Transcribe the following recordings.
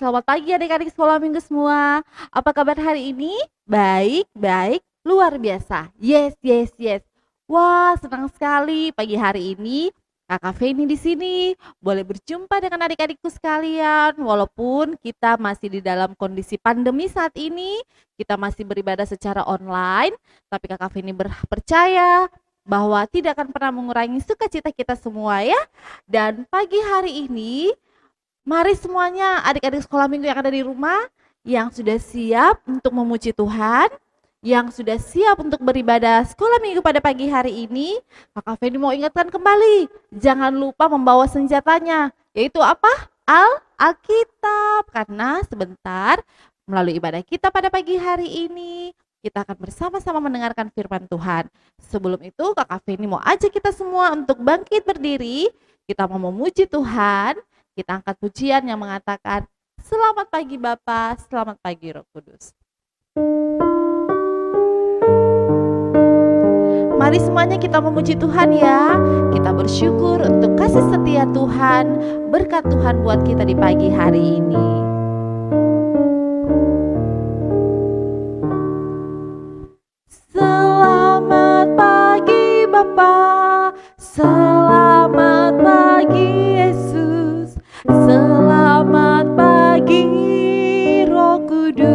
Selamat pagi adik-adik sekolah minggu semua. Apa kabar hari ini? Baik, baik, luar biasa. Yes, yes, yes. Wah, senang sekali pagi hari ini Kakak Feni di sini. Boleh berjumpa dengan adik-adikku sekalian. Walaupun kita masih di dalam kondisi pandemi saat ini, kita masih beribadah secara online, tapi Kakak Feni percaya bahwa tidak akan pernah mengurangi sukacita kita semua ya. Dan pagi hari ini mari semuanya adik-adik sekolah minggu yang ada di rumah, yang sudah siap untuk memuji Tuhan, yang sudah siap untuk beribadah sekolah minggu pada pagi hari ini, Kakak Feni mau ingatkan kembali, jangan lupa membawa senjatanya, yaitu apa? Alkitab, karena sebentar melalui ibadah kita pada pagi hari ini, kita akan bersama-sama mendengarkan firman Tuhan. Sebelum itu Kakak Feni mau ajak kita semua untuk bangkit berdiri, kita mau memuji Tuhan. Kita angkat pujian yang mengatakan, selamat pagi Bapa, selamat pagi Roh Kudus. Mari semuanya kita memuji Tuhan ya. Kita bersyukur untuk kasih setia Tuhan, berkat Tuhan buat kita di pagi hari ini. Selamat pagi Bapa, selamat pagi Yesus, selamat pagi Roh Kudus.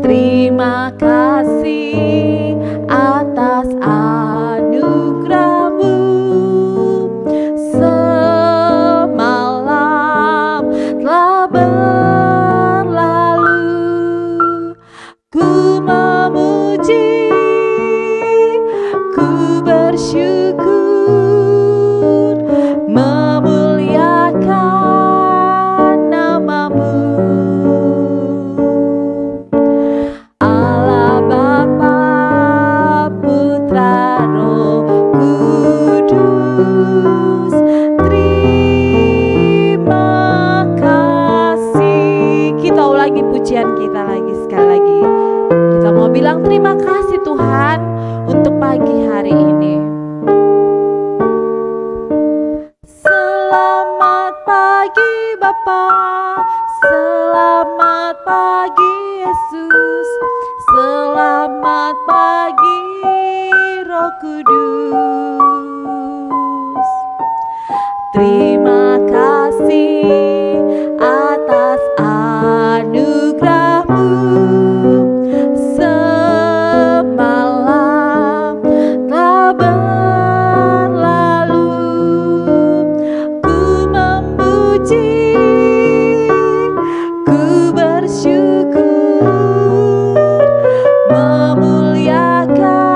Terima kasih atas anugerah-Mu. Semalam telah berlalu, ku memuji, ku bersyukur, memuliakan nama-Mu. Allah Bapa, Putra, Roh Kudus, terima kasih. Kita ulangi pujian kita lagi sekali lagi. Kita mau bilang terima kasih Tuhan untuk pagi hari ini. Selamat pagi Bapa, selamat pagi Yesus, selamat pagi Roh Kudus. Terima kasih atas anugerah-Mu. Semalam telah berlalu, ku memuji, ku bersyukur, memuliakan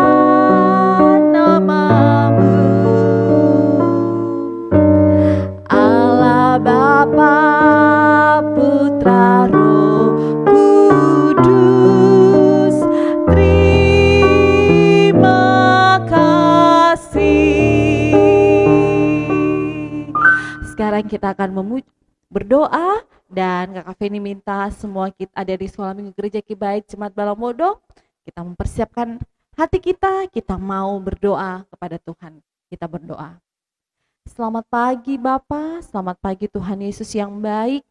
nama-Mu. Allah Bapa, Putra, Roh Kudus, terima kasih. Sekarang kita akan berdoa, dan Kakak Feni minta semua kita ada di sekolah minggu gereja Kibait Jemaat Balamodo, kita mempersiapkan hati kita mau berdoa kepada Tuhan. Kita berdoa. Selamat pagi Bapa, selamat pagi Tuhan Yesus yang baik.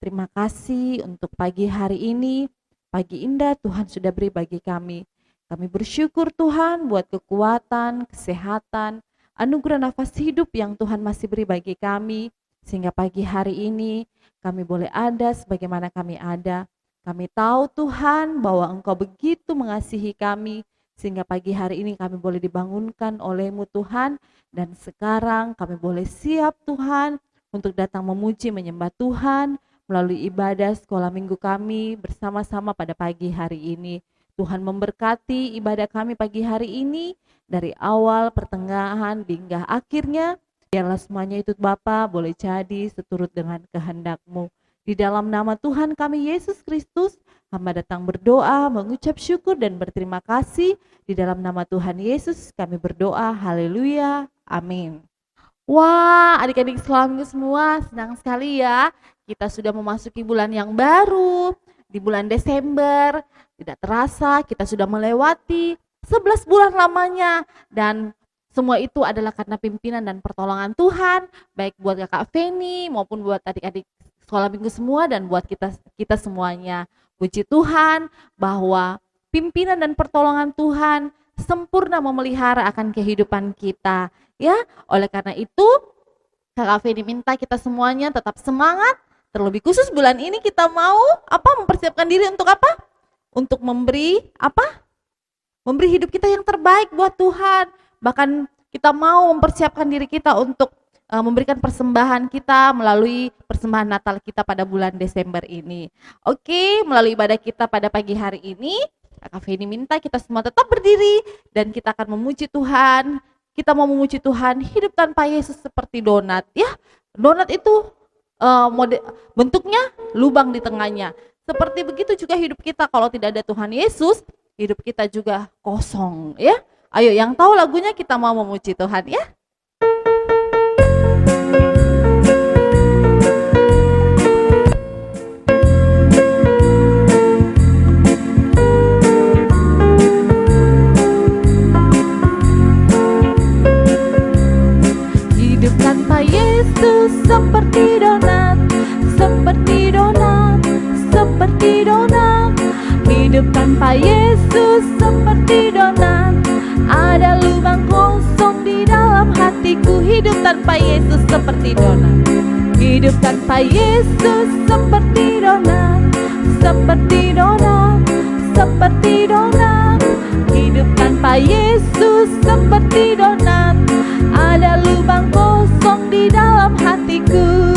Terima kasih untuk pagi hari ini, pagi indah Tuhan sudah beri bagi kami. Kami bersyukur Tuhan buat kekuatan, kesehatan, anugerah nafas hidup yang Tuhan masih beri bagi kami. Sehingga pagi hari ini kami boleh ada sebagaimana kami ada. Kami tahu Tuhan bahwa Engkau begitu mengasihi kami, sehingga pagi hari ini kami boleh dibangunkan oleh-Mu Tuhan. Dan sekarang kami boleh siap Tuhan untuk datang memuji menyembah Tuhan melalui ibadah sekolah minggu kami bersama-sama pada pagi hari ini. Tuhan memberkati ibadah kami pagi hari ini dari awal, pertengahan, hingga akhirnya. Biarlah semuanya itu Bapa boleh jadi seturut dengan kehendak-Mu. Di dalam nama Tuhan kami Yesus Kristus, hamba datang berdoa, mengucap syukur dan berterima kasih. Di dalam nama Tuhan Yesus kami berdoa, haleluya, amin. Wah, adik-adik sekolah minggu semua, senang sekali ya. Kita sudah memasuki bulan yang baru, di bulan Desember. Tidak terasa kita sudah melewati 11 bulan lamanya, dan Semua itu adalah karena pimpinan dan pertolongan Tuhan, baik buat Kakak Feni maupun buat adik-adik sekolah minggu semua dan buat kita semuanya. Puji Tuhan bahwa pimpinan dan pertolongan Tuhan sempurna memelihara akan kehidupan kita. Ya, oleh karena itu Kakak Feni minta kita semuanya tetap semangat. Terlebih khusus bulan ini kita mau mempersiapkan diri untuk apa? Untuk memberi memberi hidup kita yang terbaik buat Tuhan. Bahkan kita mau mempersiapkan diri kita untuk memberikan persembahan kita melalui persembahan Natal kita pada bulan Desember ini. Oke, melalui ibadah kita pada pagi hari ini, Kak Feni minta kita semua tetap berdiri dan kita akan memuji Tuhan. Kita mau memuji Tuhan, hidup tanpa Yesus seperti donat. Ya, donat itu bentuknya lubang di tengahnya. Seperti begitu juga hidup kita, kalau tidak ada Tuhan Yesus, hidup kita juga kosong, ya. Ayo yang tahu lagunya, kita mau memuji Tuhan, ya. Hidup tanpa Yesus seperti donat, seperti donat, seperti donat. Hidup tanpa Yesus seperti donat, ada lubang kosong di dalam hatiku. Hidup tanpa Yesus seperti donat. Hidup tanpa Yesus seperti donat, seperti donat, seperti donat. Hidup tanpa Yesus seperti donat, ada lubang kosong di dalam hatiku.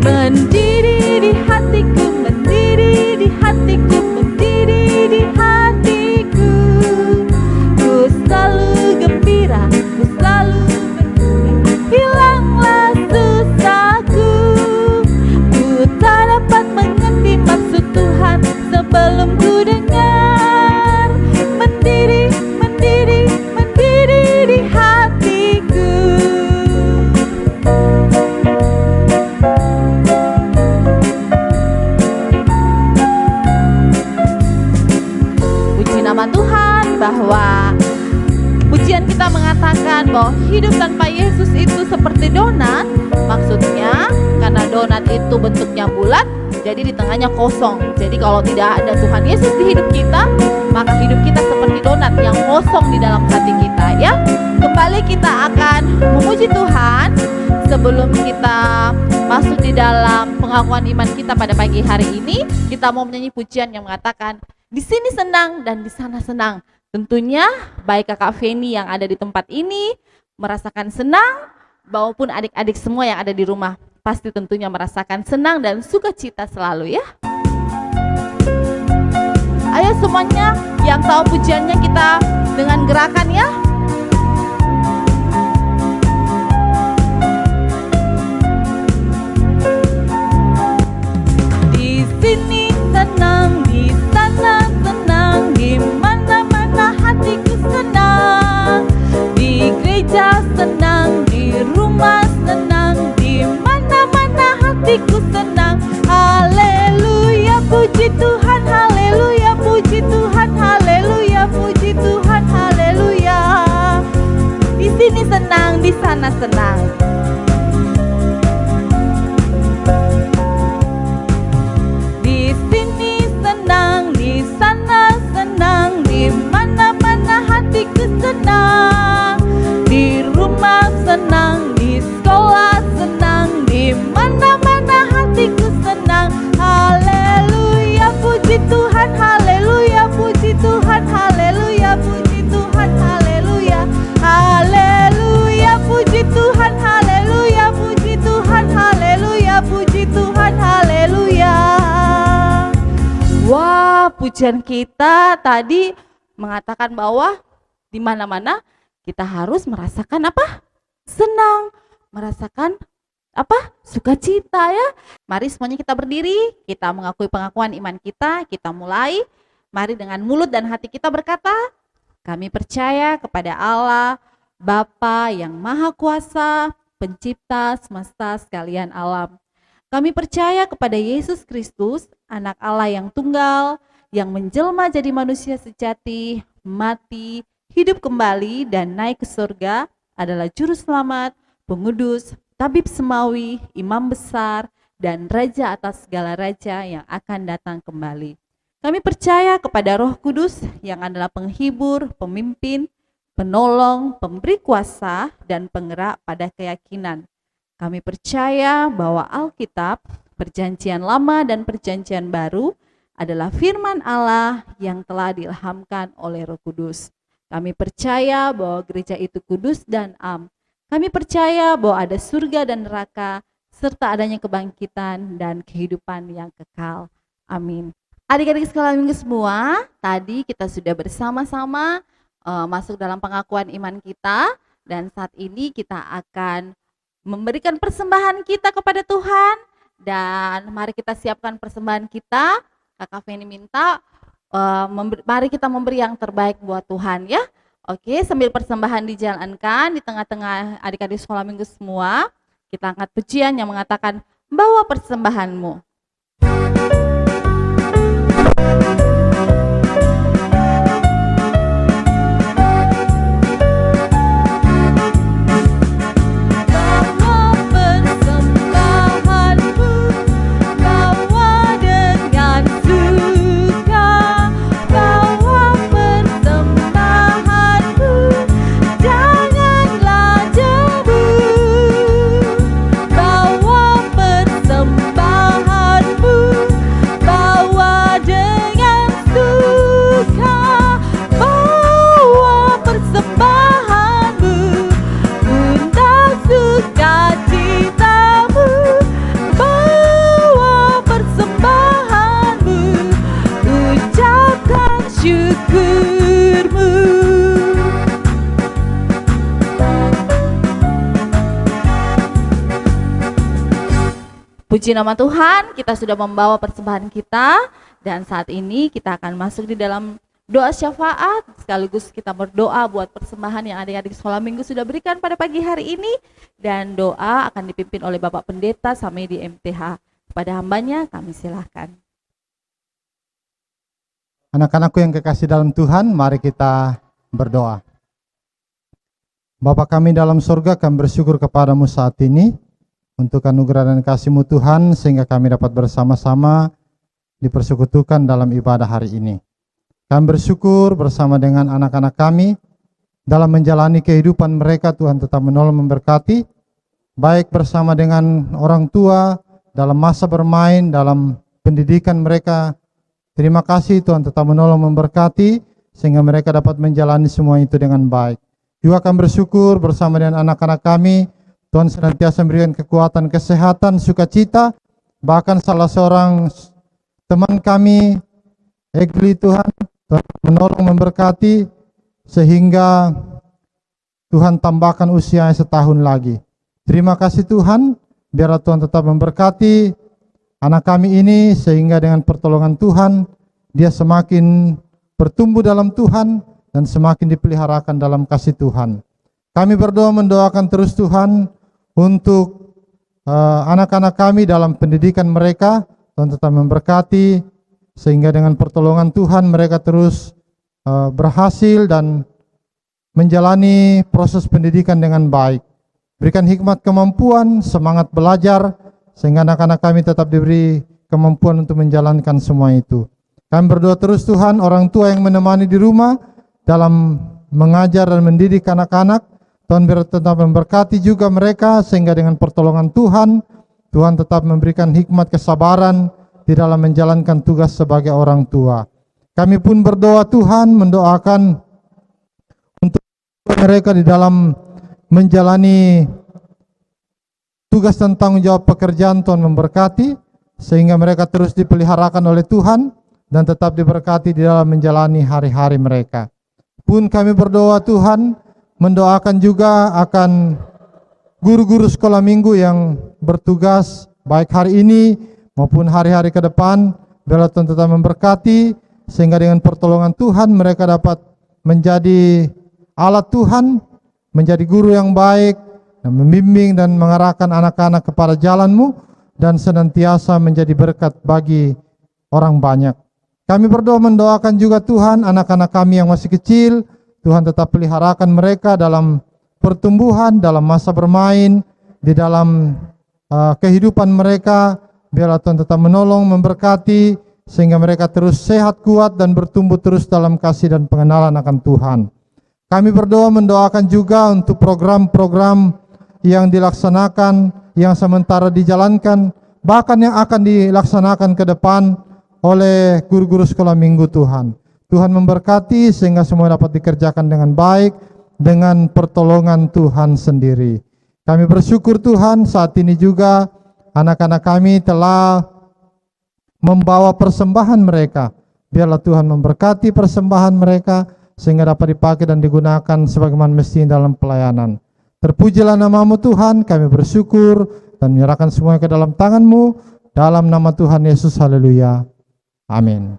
Mendidih di hatiku, mendidih di hatiku, mendidih di hatiku. Ku selalu gembira, ku selalu bergembira. Hilanglah susahku, ku tak dapat mengerti maksud Tuhan sebelum ku dengar. Mendidih, mendidih, mendidih di hatiku. Puji nama Tuhan bahwa pujian kita mengatakan bahwa hidup tanpa Yesus itu seperti donat. Maksudnya karena donat itu bentuknya bulat, jadi di tengahnya kosong. Jadi kalau tidak ada Tuhan Yesus di hidup kita, maka hidup kita seperti donat yang kosong di dalam hati kita, ya. Kembali kita akan memuji Tuhan sebelum kita masuk di dalam pengakuan iman kita pada pagi hari ini. Kita mau menyanyi pujian yang mengatakan, di sini senang dan di sana senang. Tentunya baik Kakak Feni yang ada di tempat ini merasakan senang, maupun adik-adik semua yang ada di rumah pasti tentunya merasakan senang dan sukacita selalu, ya. Ayo semuanya yang tahu pujiannya kita dengan gerakan, ya. Di sini senang, di sana senang, di mana-mana hatiku senang. Di gereja senang, di rumah senang, di mana-mana hatiku senang. Haleluya, puji Tuhan, haleluya, puji Tuhan, haleluya, puji Tuhan, haleluya. Di sini senang, di sana senang. Di sini senang, di sana senang, di mana-mana hatiku senang. Di rumah senang, di sekolah senang, di mana-mana hatiku senang. Haleluya, puji Tuhan, haleluya, puji Tuhan, haleluya, puji Tuhan, haleluya. Haleluya, puji Tuhan, haleluya, puji Tuhan, haleluya, puji Tuhan, haleluya. Wah, pujian kita tadi mengatakan bahwa di mana-mana kita harus merasakan apa? Senang, merasakan apa? Sukacita, ya. Mari semuanya kita berdiri, kita mengakui pengakuan iman kita mulai. Mari dengan mulut dan hati kita berkata, kami percaya kepada Allah, Bapa yang Maha Kuasa, Pencipta semesta sekalian alam. Kami percaya kepada Yesus Kristus, Anak Allah yang tunggal, yang menjelma jadi manusia sejati, mati, hidup kembali dan naik ke surga adalah juru selamat, pengudus, tabib semawi, imam besar, dan raja atas segala raja yang akan datang kembali. Kami percaya kepada Roh Kudus yang adalah penghibur, pemimpin, penolong, pemberi kuasa, dan penggerak pada keyakinan. Kami percaya bahwa Alkitab, Perjanjian Lama dan Perjanjian Baru adalah firman Allah yang telah diilhamkan oleh Roh Kudus. Kami percaya bahwa gereja itu kudus dan am. Kami percaya bahwa ada surga dan neraka, serta adanya kebangkitan dan kehidupan yang kekal. Amin. Adik-adik sekolah minggu semua, tadi kita sudah bersama-sama masuk dalam pengakuan iman kita, dan saat ini kita akan memberikan persembahan kita kepada Tuhan. Dan mari kita siapkan persembahan kita. Kakak Feni minta mari kita memberi yang terbaik buat Tuhan ya. Oke, sambil persembahan dijalankan di tengah-tengah adik-adik sekolah minggu semua, kita angkat pujian yang mengatakan bawa persembahanmu. Puji nama Tuhan, kita sudah membawa persembahan kita, dan saat ini kita akan masuk di dalam doa syafaat, sekaligus kita berdoa buat persembahan yang adik-adik sekolah minggu sudah berikan pada pagi hari ini, dan doa akan dipimpin oleh Bapak Pendeta Samedi MTH. Kepada hambanya kami silahkan. Anak-anakku yang kekasih dalam Tuhan, mari kita berdoa. Bapa kami dalam surga, kami bersyukur kepadamu saat ini, untuk anugerah dan kasih-Mu Tuhan, sehingga kami dapat bersama-sama dipersekutukan dalam ibadah hari ini. Kami bersyukur bersama dengan anak-anak kami, dalam menjalani kehidupan mereka, Tuhan tetap menolong memberkati, baik bersama dengan orang tua, dalam masa bermain, dalam pendidikan mereka. Terima kasih Tuhan tetap menolong memberkati, sehingga mereka dapat menjalani semua itu dengan baik. Juga kami bersyukur bersama dengan anak-anak kami, Tuhan senantiasa memberikan kekuatan, kesehatan, sukacita. Bahkan salah seorang teman kami, Egli Tuhan menolong memberkati, sehingga Tuhan tambahkan usianya setahun lagi. Terima kasih Tuhan, biarlah Tuhan tetap memberkati anak kami ini, sehingga dengan pertolongan Tuhan, dia semakin bertumbuh dalam Tuhan, dan semakin dipeliharakan dalam kasih Tuhan. Kami berdoa mendoakan terus Tuhan, untuk anak-anak kami dalam pendidikan mereka, Tuhan tetap memberkati, sehingga dengan pertolongan Tuhan mereka terus berhasil dan menjalani proses pendidikan dengan baik. Berikan hikmat kemampuan, semangat belajar, sehingga anak-anak kami tetap diberi kemampuan untuk menjalankan semua itu. Kami berdoa terus Tuhan, orang tua yang menemani di rumah dalam mengajar dan mendidik anak-anak, Tuhan biar tetap memberkati juga mereka, sehingga dengan pertolongan Tuhan, Tuhan tetap memberikan hikmat kesabaran di dalam menjalankan tugas sebagai orang tua. Kami pun berdoa Tuhan, mendoakan untuk mereka di dalam menjalani tugas dan tanggung jawab pekerjaan. Tuhan memberkati, sehingga mereka terus dipeliharakan oleh Tuhan, dan tetap diberkati di dalam menjalani hari-hari mereka. Pun kami berdoa Tuhan, mendoakan juga akan guru-guru sekolah minggu yang bertugas baik hari ini maupun hari-hari ke depan. Biarlah Tuhan tetap memberkati, sehingga dengan pertolongan Tuhan mereka dapat menjadi alat Tuhan, menjadi guru yang baik, dan membimbing dan mengarahkan anak-anak kepada jalan-Mu, dan senantiasa menjadi berkat bagi orang banyak. Kami berdoa mendoakan juga Tuhan anak-anak kami yang masih kecil, Tuhan tetap peliharakan mereka dalam pertumbuhan, dalam masa bermain, di dalam kehidupan mereka. Biarlah Tuhan tetap menolong, memberkati, sehingga mereka terus sehat, kuat, dan bertumbuh terus dalam kasih dan pengenalan akan Tuhan. Kami berdoa mendoakan juga untuk program-program yang dilaksanakan, yang sementara dijalankan, bahkan yang akan dilaksanakan ke depan oleh guru-guru sekolah minggu Tuhan. Tuhan memberkati sehingga semua dapat dikerjakan dengan baik, dengan pertolongan Tuhan sendiri. Kami bersyukur Tuhan, saat ini juga anak-anak kami telah membawa persembahan mereka. Biarlah Tuhan memberkati persembahan mereka, sehingga dapat dipakai dan digunakan sebagaimana mestinya dalam pelayanan. Terpujilah nama-Mu Tuhan, kami bersyukur dan menyerahkan semuanya ke dalam tangan-Mu, dalam nama Tuhan Yesus, haleluya, amin.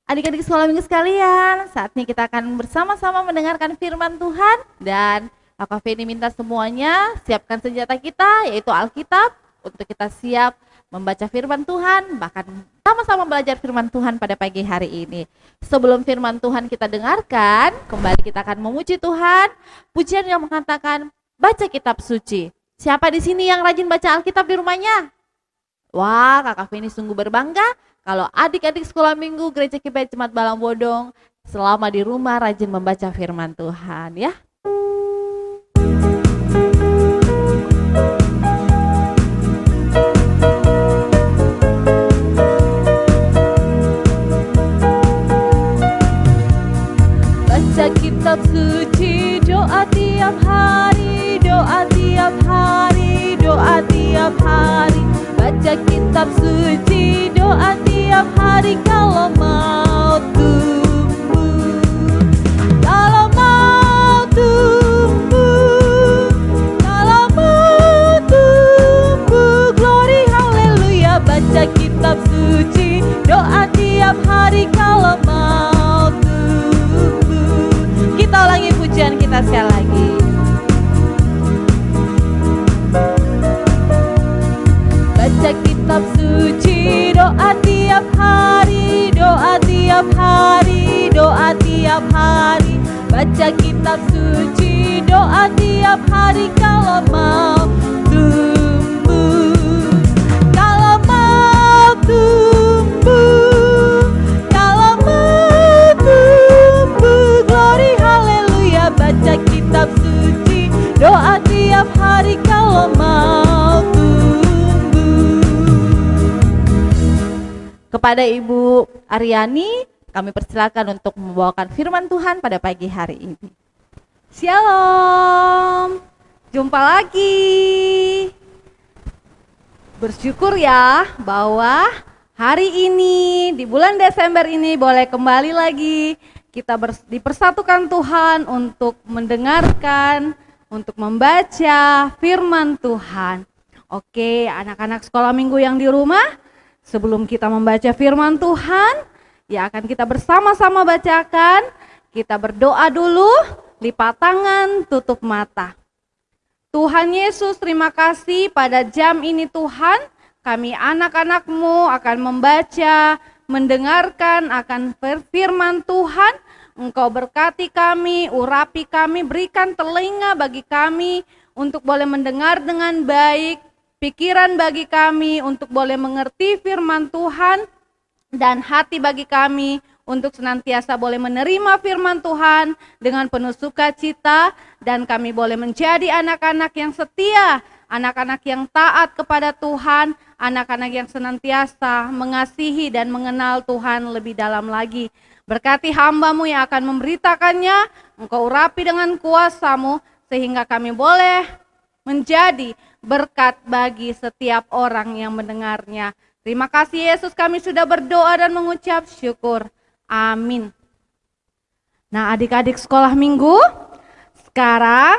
Adik-adik sekolah minggu sekalian, saat ini kita akan bersama-sama mendengarkan firman Tuhan, dan Kak Feni minta semuanya siapkan senjata kita, yaitu Alkitab, untuk kita siap membaca firman Tuhan, bahkan sama-sama belajar firman Tuhan pada pagi hari ini. Sebelum firman Tuhan kita dengarkan, kembali kita akan memuji Tuhan, pujian yang mengatakan, baca kitab suci. Siapa di sini yang rajin baca Alkitab di rumahnya? Wah, Kakak Feni sungguh berbangga kalau adik-adik sekolah minggu Gereja Kibai Jemaat Balang Bodong selama di rumah rajin membaca firman Tuhan, ya. Baca kitab suci, doa tiap hari, doa tiap hari, doa tiap hari. Baca kitab suci, doa tiap hari kalau mau tumbuh. Kalau mau tumbuh, kalau mau tumbuh, glory haleluya. Baca kitab suci, doa tiap hari kalau mau tumbuh. Kita ulangi pujian kita sekali lagi. Baca kitab suci, doa tiap hari, doa tiap hari, doa tiap hari. Baca kitab suci, doa tiap hari kalau mau tumbuh. Kalau mau tumbuh, kalau mau tumbuh, glory haleluya. Baca kitab suci, doa tiap hari kalau mau tumbuh. Kepada Ibu Aryani, kami persilakan untuk membawakan firman Tuhan pada pagi hari ini. Shalom, jumpa lagi. Bersyukur ya bahwa hari ini di bulan Desember ini boleh kembali lagi kita dipersatukan Tuhan untuk mendengarkan, untuk membaca firman Tuhan. Oke, anak-anak sekolah minggu yang di rumah, sebelum kita membaca firman Tuhan, ya akan kita bersama-sama bacakan, kita berdoa dulu, lipat tangan, tutup mata. Tuhan Yesus, terima kasih pada jam ini Tuhan, kami anak-anak-Mu akan membaca, mendengarkan akan firman Tuhan. Engkau berkati kami, urapi kami, berikan telinga bagi kami untuk boleh mendengar dengan baik, pikiran bagi kami untuk boleh mengerti firman Tuhan, dan hati bagi kami untuk senantiasa boleh menerima firman Tuhan dengan penuh sukacita, dan kami boleh menjadi anak-anak yang setia, anak-anak yang taat kepada Tuhan, anak-anak yang senantiasa mengasihi dan mengenal Tuhan lebih dalam lagi. Berkati hamba-Mu yang akan memberitakannya, Engkau urapi dengan kuasa-Mu, sehingga kami boleh menjadi berkat bagi setiap orang yang mendengarnya. Terima kasih Yesus, kami sudah berdoa dan mengucap syukur. Amin. Nah, adik-adik sekolah minggu, sekarang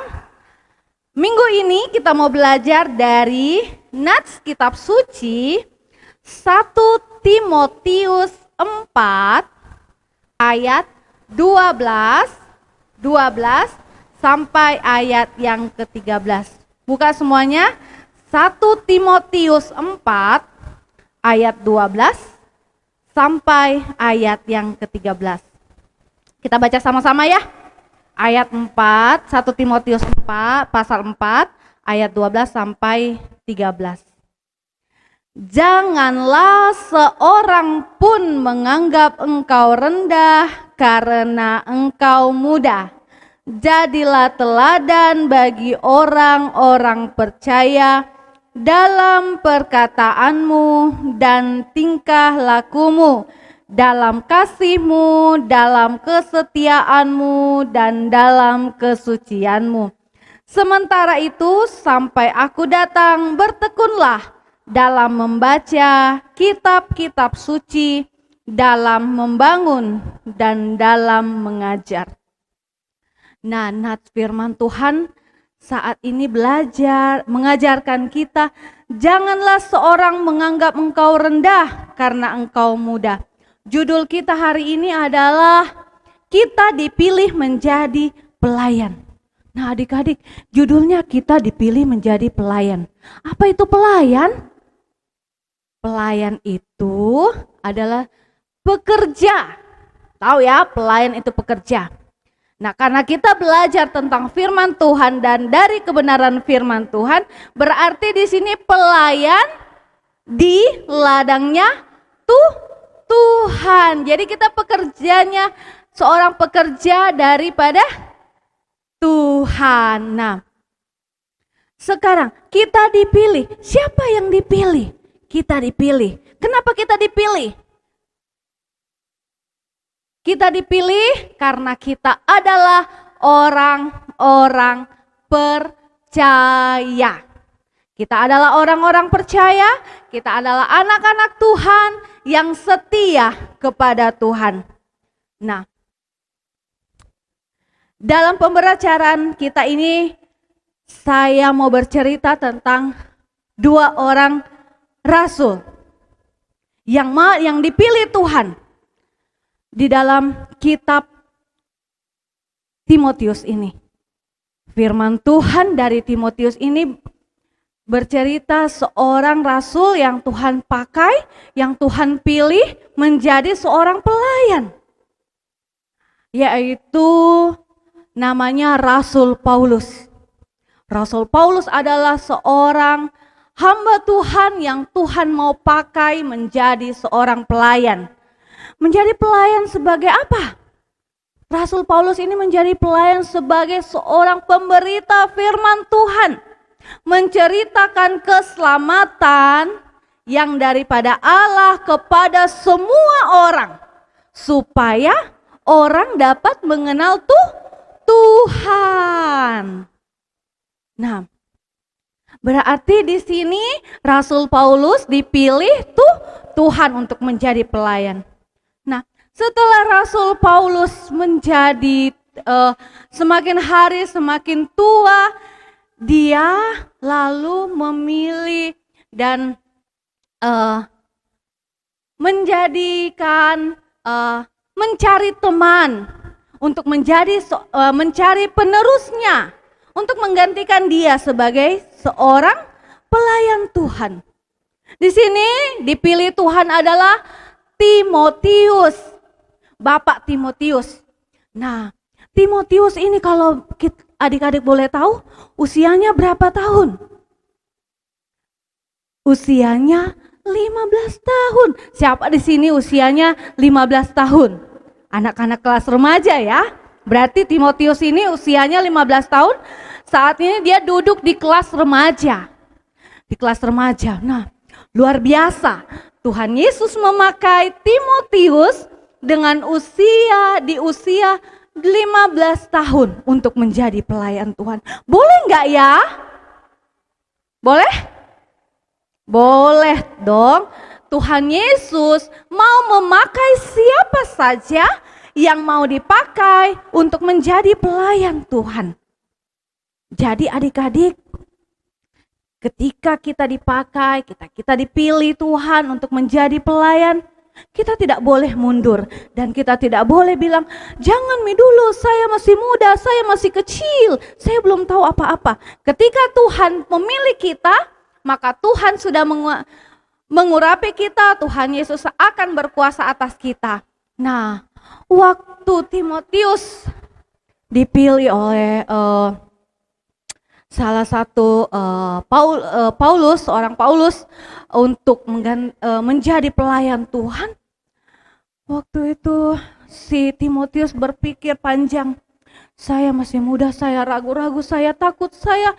minggu ini kita mau belajar dari nats kitab suci 1 Timotius 4 ayat 12 sampai ayat yang ke-13. Buka semuanya, 1 Timotius 4 ayat 12 sampai ayat yang ke-13. Kita baca sama-sama ya. Ayat 4, 1 Timotius 4, pasal 4, ayat 12 sampai 13. Janganlah seorang pun menganggap engkau rendah karena engkau muda. Jadilah teladan bagi orang-orang percaya dalam perkataanmu dan tingkah lakumu, dalam kasihmu, dalam kesetiaanmu, dan dalam kesucianmu. Sementara itu, sampai aku datang, bertekunlah dalam membaca kitab-kitab suci, dalam membangun, dan dalam mengajar. Nah, firman Tuhan saat ini mengajarkan kita, janganlah seorang menganggap engkau rendah karena engkau muda. Judul kita hari ini adalah kita dipilih menjadi pelayan. Nah, adik-adik, judulnya kita dipilih menjadi pelayan. Apa itu pelayan? Pelayan itu adalah pekerja. Tahu ya, pelayan itu pekerja. Nah, karena kita belajar tentang firman Tuhan dan dari kebenaran firman Tuhan, berarti di sini pelayan di ladangnya Tuhan. Jadi kita pekerjanya seorang pekerja daripada Tuhan. Nah, sekarang kita dipilih. Siapa yang dipilih? Kita dipilih. Kenapa kita dipilih? Kita dipilih karena kita adalah orang-orang percaya. Kita adalah orang-orang percaya, kita adalah anak-anak Tuhan yang setia kepada Tuhan. Nah, dalam pembelajaran kita ini, saya mau bercerita tentang 2 orang rasul yang dipilih Tuhan di dalam kitab Timotius ini. Firman Tuhan dari Timotius ini bercerita seorang rasul yang Tuhan pakai, yang Tuhan pilih menjadi seorang pelayan. Yaitu namanya Rasul Paulus. Rasul Paulus adalah seorang hamba Tuhan yang Tuhan mau pakai menjadi seorang pelayan. Menjadi pelayan sebagai apa? Rasul Paulus ini menjadi pelayan sebagai seorang pemberita firman Tuhan. Menceritakan keselamatan yang daripada Allah kepada semua orang. Supaya orang dapat mengenal Tuhan. Nah, berarti di sini Rasul Paulus dipilih Tuhan untuk menjadi pelayan. Nah, setelah Rasul Paulus menjadi semakin hari semakin tua, dia lalu memilih dan mencari teman untuk mencari penerusnya untuk menggantikan dia sebagai seorang pelayan Tuhan. Di sini dipilih Tuhan adalah Timotius, Bapak Timotius. Nah, Timotius ini kalau adik-adik boleh tahu, usianya berapa tahun? Usianya 15 tahun. Siapa di sini usianya 15 tahun? Anak-anak kelas remaja ya. Berarti Timotius ini usianya 15 tahun. Saat ini dia duduk di kelas remaja. Di kelas remaja. Nah, luar biasa. Tuhan Yesus memakai Timotius dengan usia 15 tahun untuk menjadi pelayan Tuhan. Boleh nggak ya? Boleh? Boleh dong. Tuhan Yesus mau memakai siapa saja yang mau dipakai untuk menjadi pelayan Tuhan. Jadi adik-adik, ketika kita dipakai, kita dipilih Tuhan untuk menjadi pelayan, kita tidak boleh mundur dan kita tidak boleh bilang, jangan dulu, saya masih muda, saya masih kecil, saya belum tahu apa-apa. Ketika Tuhan memilih kita, maka Tuhan sudah mengurapi kita, Tuhan Yesus akan berkuasa atas kita. Nah, waktu Timotius dipilih oleh salah satu seorang Paulus untuk menjadi pelayan Tuhan. Waktu itu si Timotius berpikir panjang, saya masih muda, saya ragu-ragu, saya takut, saya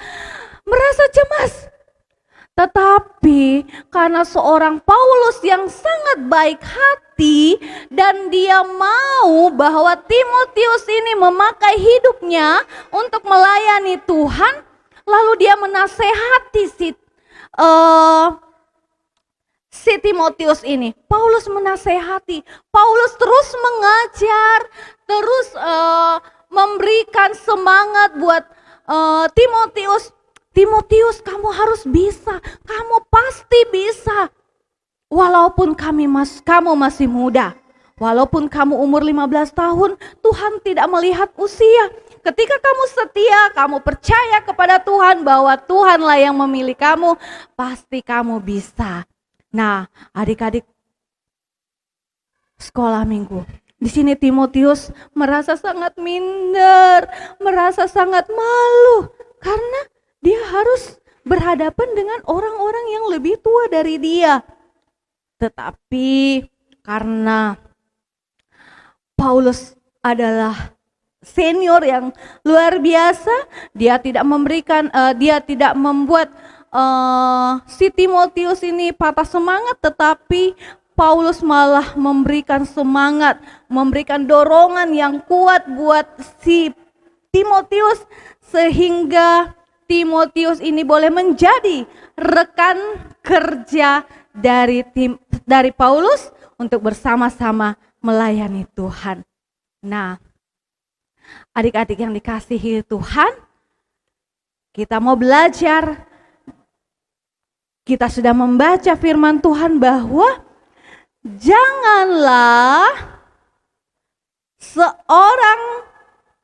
merasa cemas. Tetapi karena seorang Paulus yang sangat baik hati dan dia mau bahwa Timotius ini memakai hidupnya untuk melayani Tuhan, lalu dia menasehati si Timotius ini. Paulus menasehati, Paulus terus mengajar, terus memberikan semangat buat Timotius. Timotius, kamu harus bisa, kamu pasti bisa. Walaupun kamu masih muda, walaupun kamu umur 15 tahun, Tuhan tidak melihat usia. Ketika kamu setia, kamu percaya kepada Tuhan bahwa Tuhanlah yang memilih kamu, pasti kamu bisa. Nah, adik-adik sekolah minggu, di sini Timotius merasa sangat minder, merasa sangat malu karena dia harus berhadapan dengan orang-orang yang lebih tua dari dia. Tetapi karena Paulus adalah senior yang luar biasa, dia tidak membuat si Timotius ini patah semangat, tetapi Paulus malah memberikan semangat, memberikan dorongan yang kuat buat si Timotius sehingga Timotius ini boleh menjadi rekan kerja dari Paulus untuk bersama-sama melayani Tuhan. Nah, adik-adik yang dikasihi Tuhan, kita mau belajar. Kita sudah membaca firman Tuhan bahwa janganlah seorang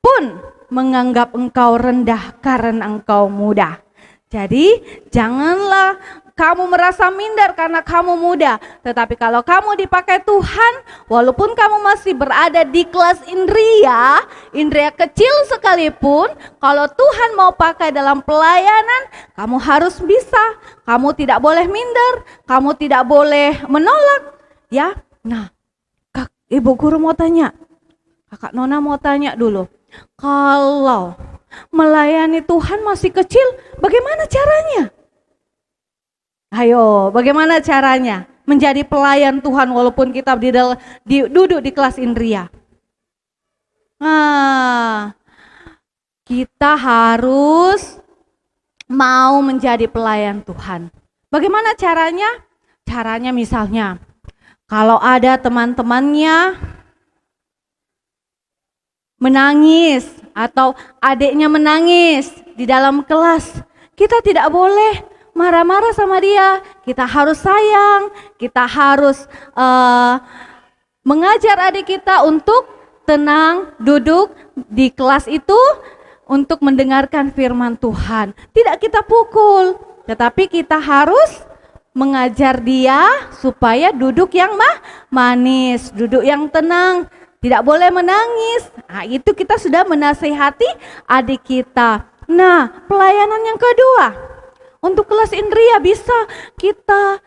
pun menganggap engkau rendah karena engkau muda. Jadi janganlah kamu merasa minder karena kamu muda. Tetapi kalau kamu dipakai Tuhan, walaupun kamu masih berada di kelas Indria kecil sekalipun, kalau Tuhan mau pakai dalam pelayanan, kamu harus bisa. Kamu tidak boleh minder, kamu tidak boleh menolak. Ya, nah, Ibu Guru mau tanya, Kakak Nona mau tanya dulu. Kalau melayani Tuhan masih kecil, bagaimana caranya? Ayo, bagaimana caranya menjadi pelayan Tuhan walaupun kita duduk di kelas Indria? Nah, kita harus mau menjadi pelayan Tuhan. Bagaimana caranya? Caranya misalnya, kalau ada teman-temannya menangis atau adiknya menangis di dalam kelas, kita tidak boleh marah-marah sama dia. Kita harus sayang, kita harus mengajar adik kita untuk tenang, duduk di kelas itu untuk mendengarkan firman Tuhan. Tidak kita pukul, tetapi kita harus mengajar dia supaya duduk yang manis, duduk yang tenang. Tidak boleh menangis. Nah, itu kita sudah menasihati adik kita. Nah, pelayanan yang kedua, untuk kelas Indria bisa kita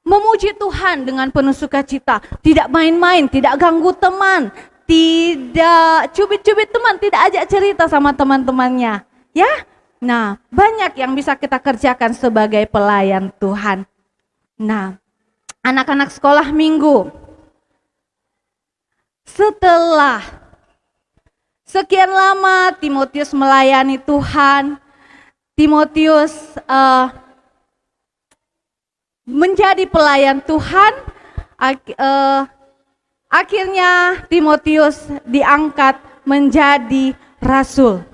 memuji Tuhan dengan penuh sukacita. Tidak main-main, tidak ganggu teman, tidak cubit-cubit teman, tidak ajak cerita sama teman-temannya. Ya, nah banyak yang bisa kita kerjakan sebagai pelayan Tuhan. Nah, anak-anak sekolah minggu, setelah sekian lama Timotius melayani Tuhan, Timotius menjadi pelayan Tuhan, akhirnya Timotius diangkat menjadi rasul.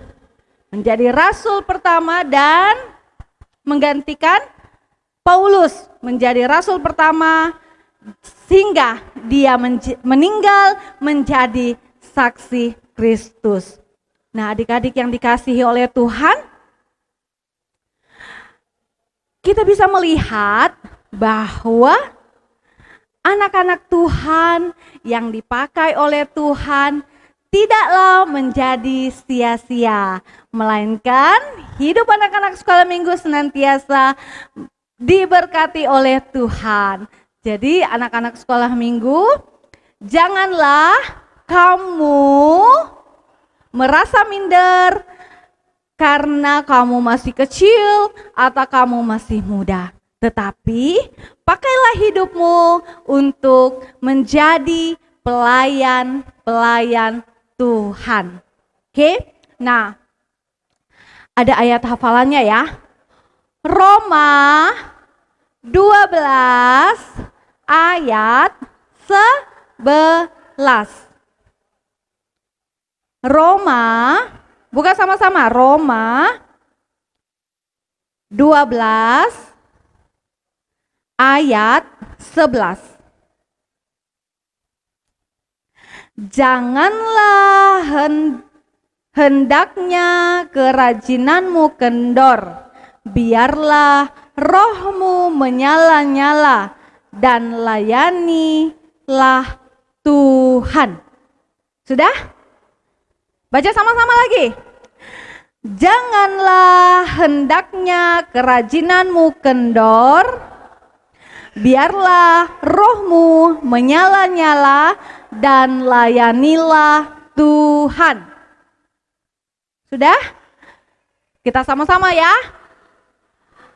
Menjadi rasul pertama dan menggantikan Paulus menjadi rasul pertama sehingga dia meninggal menjadi saksi Kristus. Nah, adik-adik yang dikasihi oleh Tuhan, kita bisa melihat bahwa anak-anak Tuhan yang dipakai oleh Tuhan tidaklah menjadi sia-sia, melainkan hidup anak-anak sekolah minggu senantiasa diberkati oleh Tuhan. Jadi anak-anak sekolah minggu, janganlah kamu merasa minder karena kamu masih kecil atau kamu masih muda. Tetapi pakailah hidupmu untuk menjadi pelayan-pelayan Tuhan. Oke? Nah, ada ayat hafalannya ya. Roma 12 ayat 11. Roma, buka sama-sama, Roma 12 ayat 11. Janganlah hendaknya kerajinanmu kendor, biarlah rohmu menyala-nyala dan layanilah Tuhan. Sudah? Baca sama-sama lagi. Janganlah hendaknya kerajinanmu kendor, biarlah rohmu menyala-nyala dan layanilah Tuhan. Sudah? Kita sama-sama ya.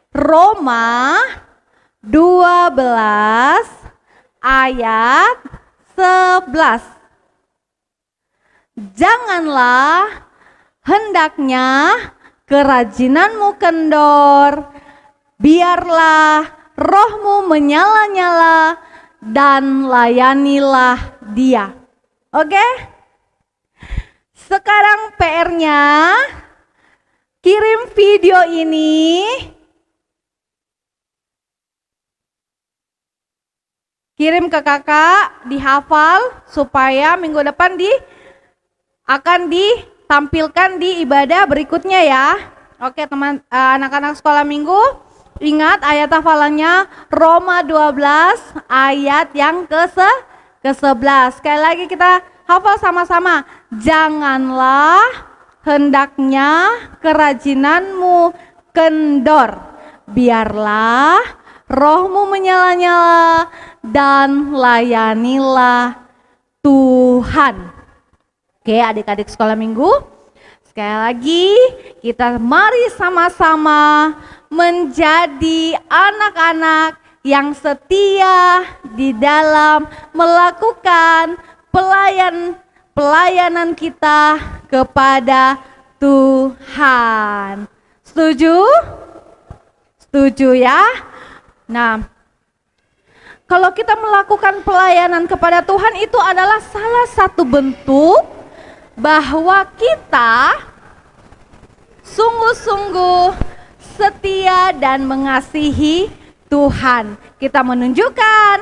Roma 12 ayat 11. Janganlah hendaknya kerajinanmu kendor, biarlah rohmu menyala-nyala dan layanilah Dia. Oke? Sekarang PR-nya, kirim video ini, kirim ke kakak, dihafal supaya minggu depan akan ditampilkan di ibadah berikutnya ya. Oke teman, anak-anak sekolah minggu, ingat ayat hafalannya Roma 12 ayat yang ke-11. Sekali lagi kita hafal sama-sama. Janganlah hendaknya kerajinanmu kendor, biarlah rohmu menyala-nyala dan layanilah Tuhan. Oke adik-adik sekolah minggu, sekali lagi kita mari sama-sama menjadi anak-anak yang setia di dalam melakukan pelayanan kita kepada Tuhan. Setuju? Setuju ya? Nah, kalau kita melakukan pelayanan kepada Tuhan itu adalah salah satu bentuk bahwa kita sungguh-sungguh setia dan mengasihi Tuhan. Kita menunjukkan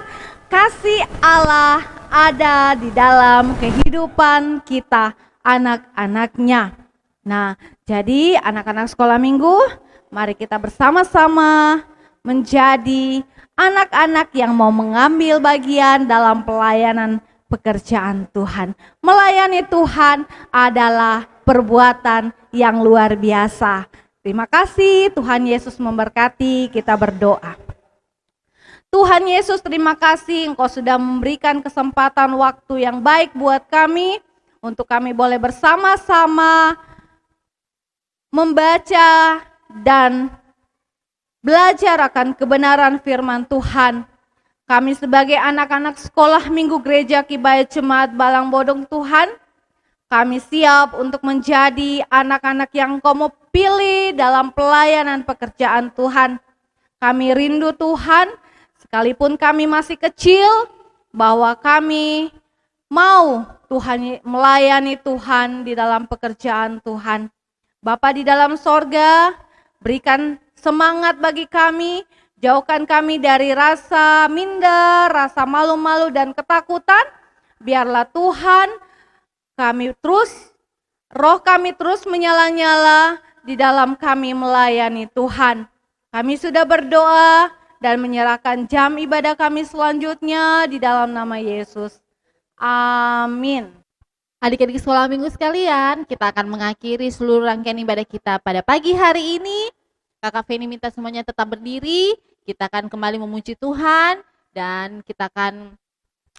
kasih Allah ada di dalam kehidupan kita, anak-anaknya. Nah, jadi anak-anak sekolah minggu, mari kita bersama-sama menjadi anak-anak yang mau mengambil bagian dalam pelayanan pekerjaan Tuhan. Melayani Tuhan adalah perbuatan yang luar biasa. Terima kasih, Tuhan Yesus memberkati. Kita berdoa. Tuhan Yesus, terima kasih Engkau sudah memberikan kesempatan waktu yang baik buat kami, untuk kami boleh bersama-sama membaca dan belajar akan kebenaran firman Tuhan. Kami sebagai anak-anak sekolah minggu gereja Kibaya Jemaat Balang Bodong Tuhan, kami siap untuk menjadi anak-anak yang Engkau mau pilih dalam pelayanan pekerjaan Tuhan. Kami rindu Tuhan, sekalipun kami masih kecil, bahwa kami mau Tuhan melayani Tuhan di dalam pekerjaan Tuhan. Bapa di dalam sorga, berikan semangat bagi kami, jauhkan kami dari rasa minder, rasa malu-malu dan ketakutan. Biarlah Tuhan, roh kami terus menyala-nyala di dalam kami melayani Tuhan. Kami sudah berdoa dan menyerahkan jam ibadah kami selanjutnya di dalam nama Yesus. Amin. Adik-adik sekolah minggu sekalian, kita akan mengakhiri seluruh rangkaian ibadah kita pada pagi hari ini. Kakak Feni minta semuanya tetap berdiri, kita akan kembali memuji Tuhan, dan kita akan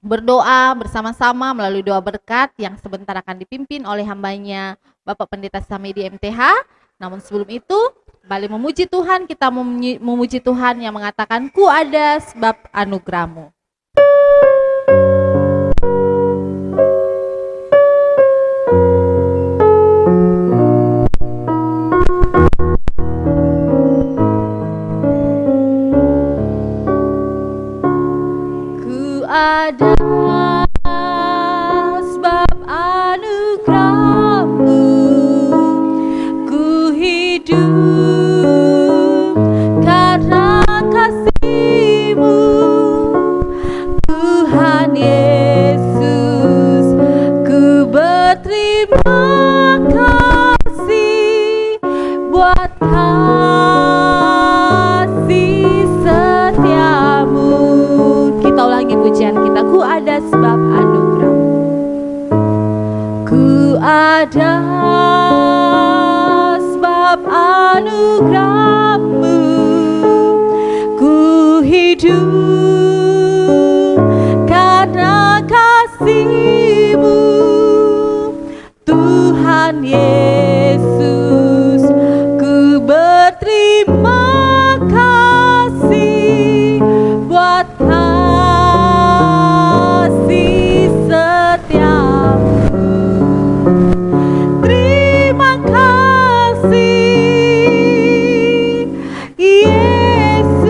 berdoa bersama-sama melalui doa berkat yang sebentar akan dipimpin oleh hambanya Bapak Pendeta Samedi MTH. Namun sebelum itu, kembali memuji Tuhan, kita memuji Tuhan yang mengatakan, ku ada sebab anugerah-Mu. Ada sebab anugerah-Mu, ku hidup karena kasih-Mu, Tuhan Yesus. Ku berterima kasih buat kasih setia-Mu. Kita ulangi pujian kita. Ku ada sebab anugerah-Mu. Ku ada sebab anugerah-Mu. Ku hidup karena kasih-Mu, Tuhan Yesus. Ku berterima kasih buat kasih setia-Mu. Terima kasih Yesus,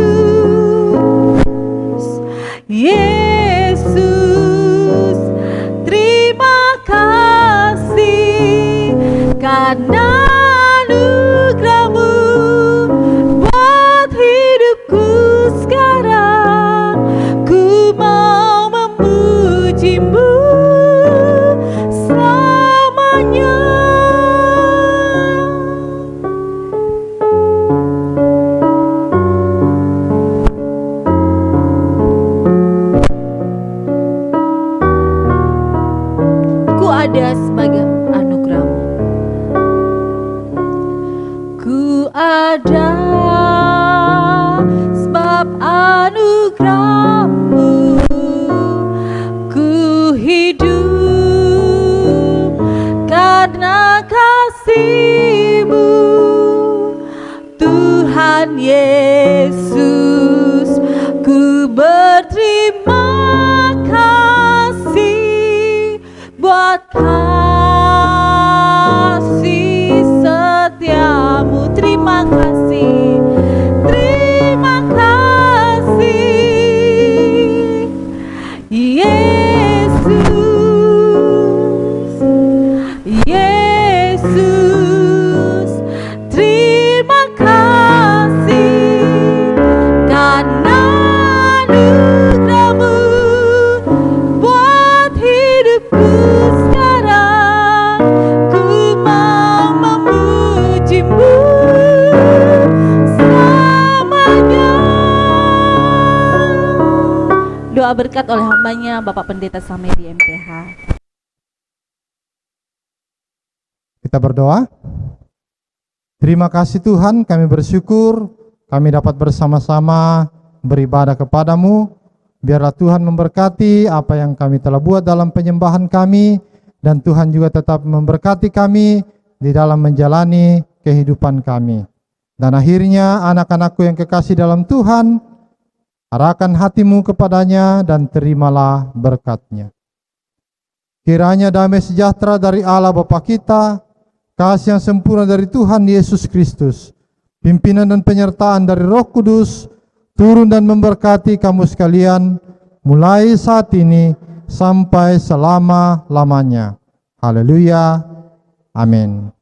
Yesus. Terima kasih karena anugerah-Mu buat hidupku sekarang. Ku mau memuji-Mu selamanya. Ku ada sebagai anugerah-Mu. Ku ada sebab anugerah-Mu. Ku hidup karena kasih-Mu, Tuhan Yesus. Ku berterima kasih buat kasih setia-Mu. Terima kasih, terima kasih Yesus, Yesus. Terima kasih karena anugerah-Mu buat hidupku sekarang. Ku mau memuji-Mu selamanya. Doa berkat oleh hambanya Bapak Pendeta Samedi MTH. Kita berdoa. Terima kasih Tuhan, kami bersyukur kami dapat bersama-sama beribadah kepadamu. Biarlah Tuhan memberkati apa yang kami telah buat dalam penyembahan kami, dan Tuhan juga tetap memberkati kami di dalam menjalani kehidupan kami. Dan akhirnya anak-anakku yang kekasih dalam Tuhan, arahkan hatimu kepadanya dan terimalah berkat-Nya. Kiranya damai sejahtera dari Allah Bapa kita, kasih yang sempurna dari Tuhan Yesus Kristus, pimpinan dan penyertaan dari Roh Kudus, turun dan memberkati kamu sekalian, mulai saat ini sampai selama-lamanya. Haleluya. Amin.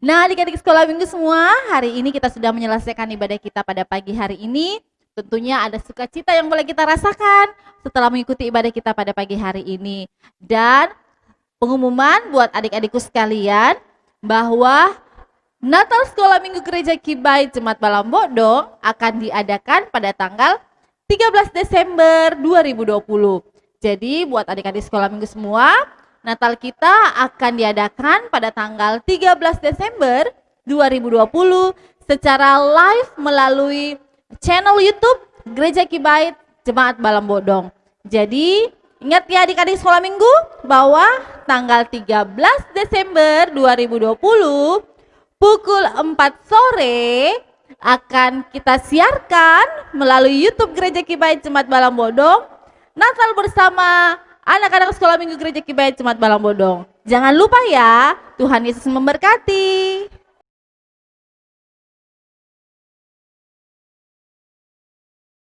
Nah, adik-adik sekolah minggu semua, hari ini kita sudah menyelesaikan ibadah kita pada pagi hari ini. Tentunya ada sukacita yang boleh kita rasakan setelah mengikuti ibadah kita pada pagi hari ini. Dan pengumuman buat adik-adikku sekalian bahwa Natal Sekolah Minggu Gereja Kibai Jemaat Balambodong akan diadakan pada tanggal 13 Desember 2020. Jadi buat adik-adik sekolah minggu semua, Natal kita akan diadakan pada tanggal 13 Desember 2020 secara live melalui channel YouTube Gereja Kibai Jemaat Balambodong. Jadi ingat ya adik-adik sekolah minggu bahwa tanggal 13 Desember 2020 pukul 4 sore akan kita siarkan melalui YouTube Gereja Kibai Jemaat Balambodong Natal bersama anak-anak sekolah minggu Gereja Kibai Jemaat Balambodong. Jangan lupa ya, Tuhan Yesus memberkati.